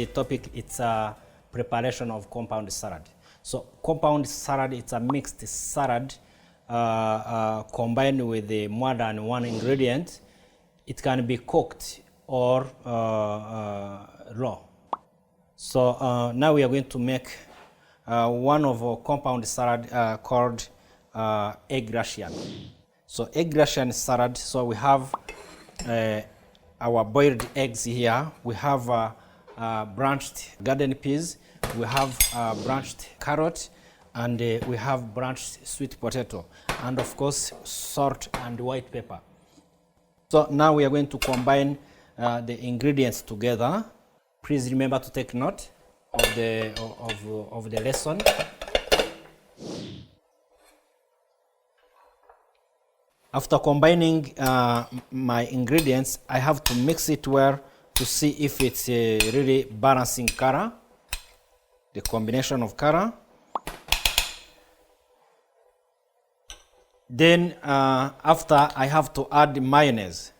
topic, it's a preparation of compound salad. So compound salad, it's a mixed salad combined with more than one ingredient. It can be cooked or raw. So now we are going to make one of our compound salad called egg Russian. So egg Russian salad, so we have our boiled eggs here. We have branched garden peas. We have branched carrot, and we have branched sweet potato, and of course salt and white pepper. So now we are going to combine the ingredients together. Please remember to take note of the lesson. After combining my ingredients, I have to mix it well to see if it's really balancing color, the combination of color. Then after, I have to add mayonnaise.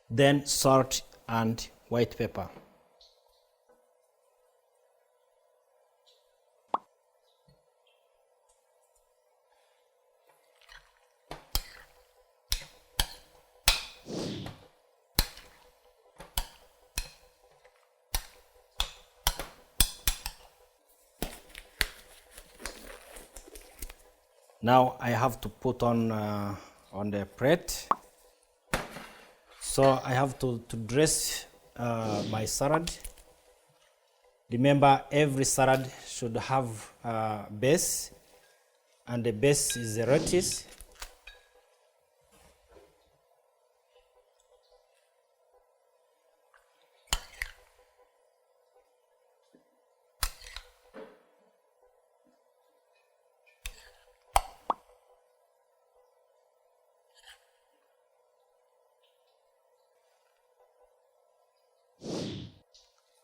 Then salt and white pepper. Now I have to put on the plate. So I have to dress my salad. Remember, every salad should have a base, and the base is the lettuce.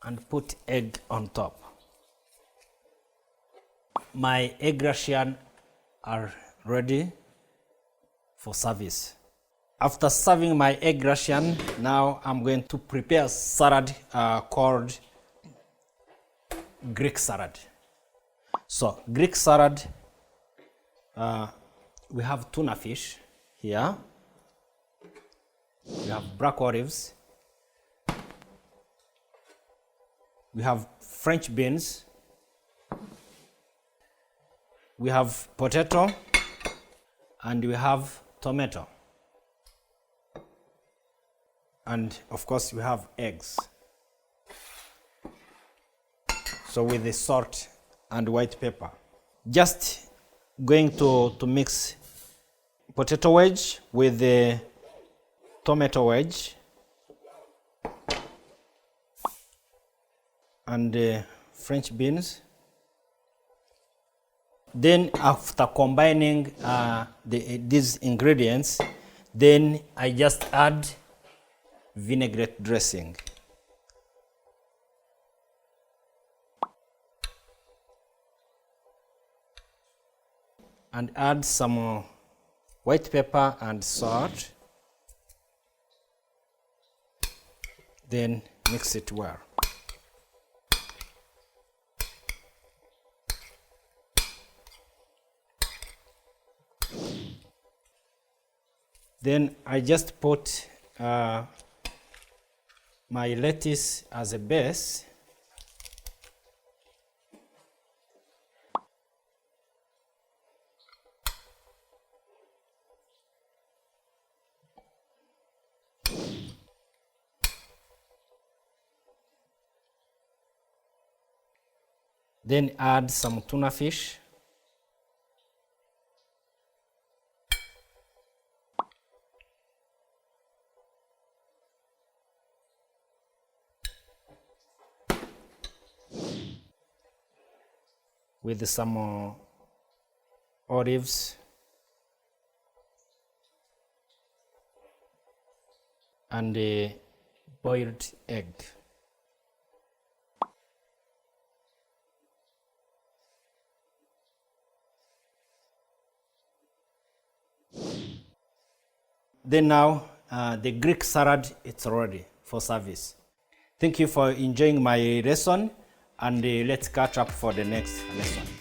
And put egg on top. My egg Russian are ready for service. After serving my egg Russian, now I'm going to prepare a salad called Greek salad. So Greek salad, we have tuna fish here. We have black olives. We have French beans. We have potato, and we have tomato. And of course we have eggs. So with the salt and white pepper. Just going to mix potato wedge with the tomato wedge. And French beans. Then after combining these ingredients, then I just add vinaigrette dressing. And add some white pepper and salt. Then mix it well. Then I just put my lettuce as a base. Then add some tuna fish. With some olives and a boiled egg. Then now the Greek salad, it's ready for service. Thank you for enjoying my lesson, and let's catch up for the next lesson.